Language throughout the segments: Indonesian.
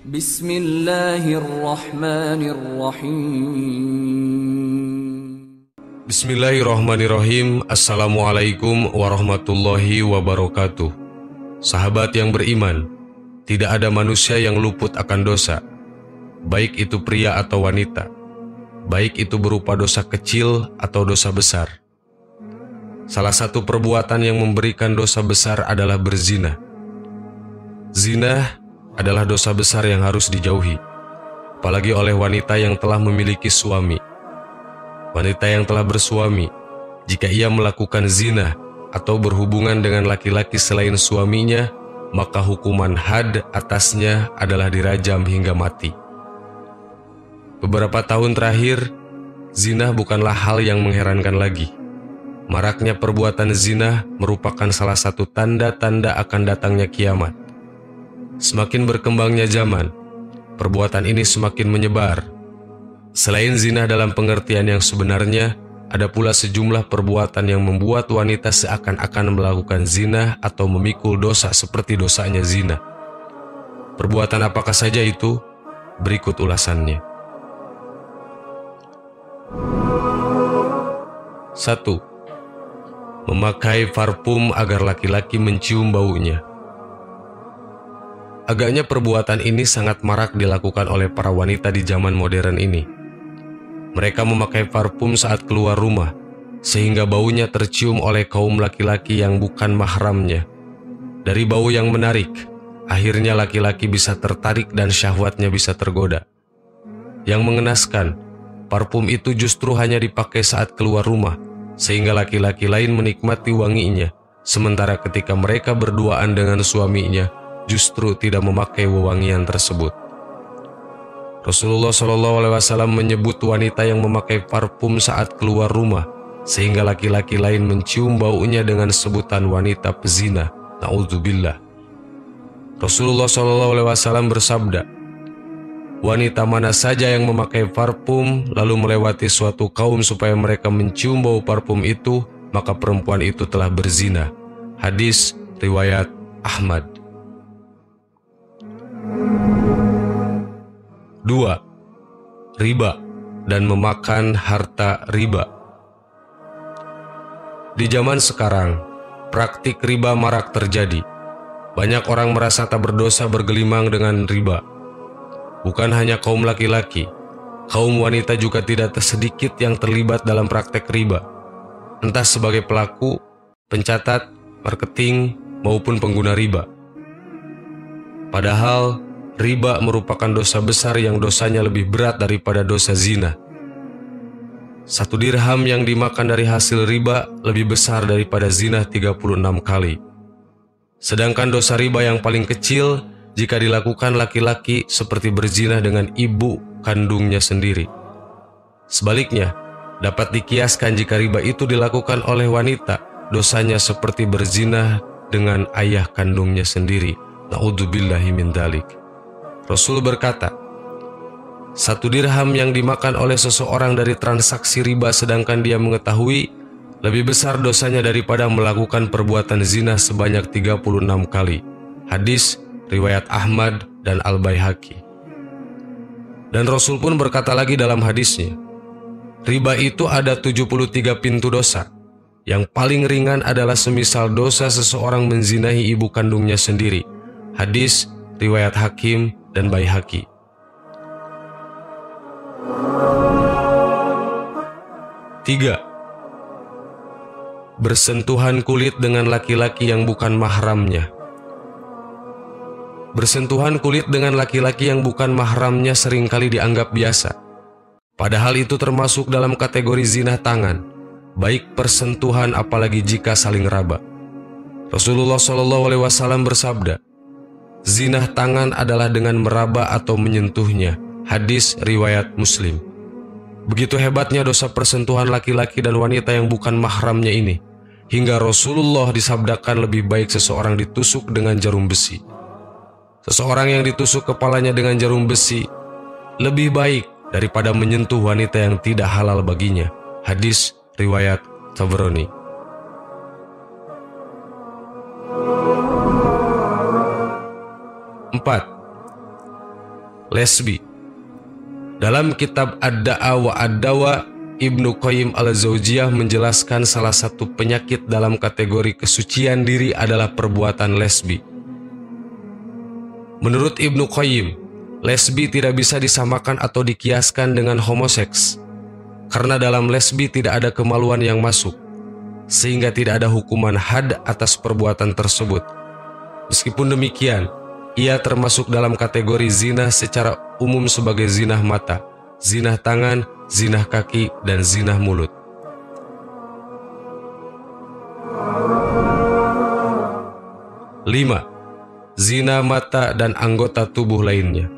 Bismillahirrahmanirrahim. Bismillahirrahmanirrahim. Assalamualaikum warahmatullahi wabarakatuh. Sahabat yang beriman, tidak ada manusia yang luput akan dosa, baik itu pria atau wanita, baik itu berupa dosa kecil atau dosa besar. Salah satu perbuatan yang memberikan dosa besar adalah berzina. Zina adalah dosa besar yang harus dijauhi, apalagi oleh wanita yang telah memiliki suami. Wanita yang telah bersuami, jika ia melakukan zina atau berhubungan dengan laki-laki selain suaminya, maka hukuman had atasnya adalah dirajam hingga mati. Beberapa tahun terakhir, zina bukanlah hal yang mengherankan lagi. Maraknya perbuatan zina merupakan salah satu tanda-tanda akan datangnya kiamat. Semakin berkembangnya zaman, perbuatan ini semakin menyebar. Selain zina dalam pengertian yang sebenarnya, ada pula sejumlah perbuatan yang membuat wanita seakan-akan melakukan zina atau memikul dosa seperti dosanya zina. Perbuatan apakah saja itu? Berikut ulasannya. 1. Memakai parfum agar laki-laki mencium baunya. Agaknya perbuatan ini sangat marak dilakukan oleh para wanita di zaman modern ini. Mereka memakai parfum saat keluar rumah, sehingga baunya tercium oleh kaum laki-laki yang bukan mahramnya. Dari bau yang menarik, akhirnya laki-laki bisa tertarik dan syahwatnya bisa tergoda. Yang mengenaskan, parfum itu justru hanya dipakai saat keluar rumah, sehingga laki-laki lain menikmati wanginya, sementara ketika mereka berduaan dengan suaminya, justru tidak memakai wewangian tersebut. Rasulullah SAW menyebut wanita yang memakai parfum saat keluar rumah, sehingga laki-laki lain mencium baunya dengan sebutan wanita pezina. Na'udzubillah. Rasulullah SAW bersabda, wanita mana saja yang memakai parfum lalu melewati suatu kaum supaya mereka mencium bau parfum itu, maka perempuan itu telah berzina. Hadis riwayat Ahmad. 2. Riba dan memakan harta riba. Di zaman sekarang, praktik riba marak terjadi. Banyak orang merasa tak berdosa bergelimang dengan riba. Bukan hanya kaum laki-laki, kaum wanita juga tidak sedikit yang terlibat dalam praktek riba, entah sebagai pelaku, pencatat, marketing, maupun pengguna riba. Padahal, riba merupakan dosa besar yang dosanya lebih berat daripada dosa zina. 1 dirham yang dimakan dari hasil riba lebih besar daripada zina 36 kali. Sedangkan dosa riba yang paling kecil jika dilakukan laki-laki seperti berzina dengan ibu kandungnya sendiri. Sebaliknya, dapat dikiaskan jika riba itu dilakukan oleh wanita, dosanya seperti berzina dengan ayah kandungnya sendiri. Na'udzubillahi min dzalik. Rasul berkata, 1 dirham yang dimakan oleh seseorang dari transaksi riba sedangkan dia mengetahui, lebih besar dosanya daripada melakukan perbuatan zina sebanyak 36 kali. Hadis riwayat Ahmad dan Al-Baihaqi. Dan Rasul pun berkata lagi dalam hadisnya, riba itu ada 73 pintu dosa. Yang paling ringan adalah semisal dosa seseorang menzinahi ibu kandungnya sendiri. Hadis riwayat Hakim dan Baihaqi. 3. Bersentuhan kulit dengan laki-laki yang bukan mahramnya. Bersentuhan kulit dengan laki-laki yang bukan mahramnya seringkali dianggap biasa. Padahal itu termasuk dalam kategori zina tangan, baik persentuhan apalagi jika saling raba. Rasulullah SAW bersabda, zina tangan adalah dengan meraba atau menyentuhnya. Hadis riwayat Muslim. Begitu hebatnya dosa persentuhan laki-laki dan wanita yang bukan mahramnya ini, hingga Rasulullah disabdakan lebih baik seseorang ditusuk dengan jarum besi. Seseorang yang ditusuk kepalanya dengan jarum besi lebih baik daripada menyentuh wanita yang tidak halal baginya. Hadis riwayat Tabrani. 4. lesbi. Dalam kitab Ad-Da'a wa Ad-Dawa, Ibnu Qayyim al-Jauziyah menjelaskan salah satu penyakit dalam kategori kesucian diri adalah perbuatan lesbi. Menurut Ibnu Qayyim, lesbi tidak bisa disamakan atau dikiaskan dengan homoseks, karena dalam lesbi tidak ada kemaluan yang masuk, sehingga tidak ada hukuman had atas perbuatan tersebut. Meskipun demikian, ia termasuk dalam kategori zina secara umum sebagai zinah mata, zinah tangan, zinah kaki, dan zinah mulut. Lima, zina mata dan anggota tubuh lainnya.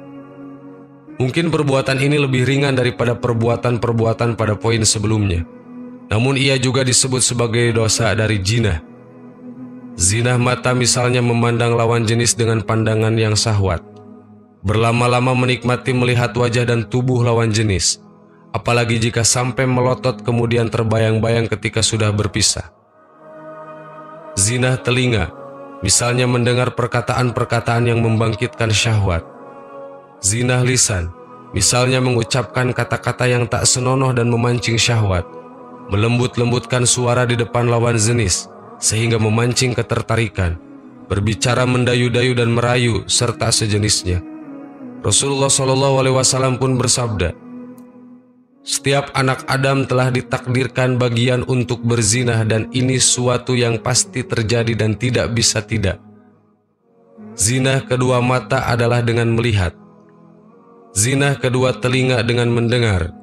Mungkin perbuatan ini lebih ringan daripada perbuatan-perbuatan pada poin sebelumnya. Namun ia juga disebut sebagai dosa dari jinah. Zinah mata misalnya memandang lawan jenis dengan pandangan yang syahwat, berlama-lama menikmati melihat wajah dan tubuh lawan jenis, apalagi jika sampai melotot kemudian terbayang-bayang ketika sudah berpisah. Zinah telinga, misalnya mendengar perkataan-perkataan yang membangkitkan syahwat. Zinah lisan, misalnya mengucapkan kata-kata yang tak senonoh dan memancing syahwat, melembut-lembutkan suara di depan lawan jenis sehingga memancing ketertarikan, berbicara mendayu-dayu dan merayu serta sejenisnya. Rasulullah SAW pun bersabda, "Setiap anak Adam telah ditakdirkan bagian untuk berzinah dan ini suatu yang pasti terjadi dan tidak bisa tidak." Zinah kedua mata adalah dengan melihat. Zinah kedua telinga dengan mendengar.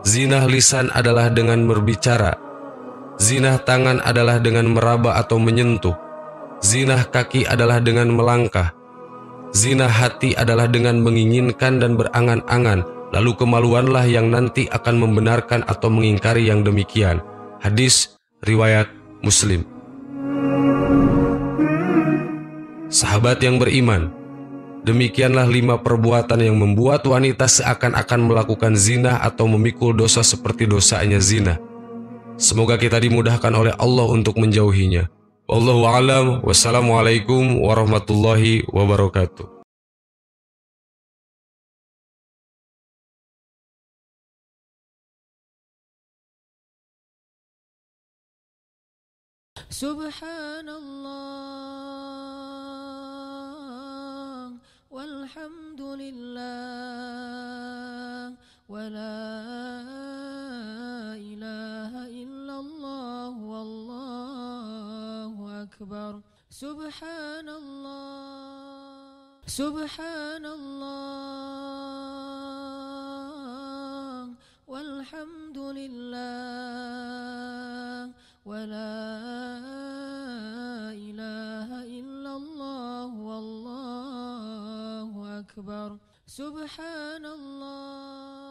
Zinah lisan adalah dengan berbicara. Zinah tangan adalah dengan meraba atau menyentuh. Zinah kaki adalah dengan melangkah. Zinah hati adalah dengan menginginkan dan berangan-angan, lalu kemaluanlah yang nanti akan membenarkan atau mengingkari yang demikian. Hadis riwayat Muslim. Sahabat yang beriman, demikianlah 5 perbuatan yang membuat wanita seakan-akan melakukan zina atau memikul dosa seperti dosanya zina. Semoga kita dimudahkan oleh Allah untuk menjauhinya. Wallahu a'lam. Wassalamualaikum warahmatullahi wabarakatuh. Subhanallah walhamdulillah wala ilaha illallah wallahu akbar. Subhanallah walhamdulillah wala ilaha illallah wallahu akbar. Subhanallah.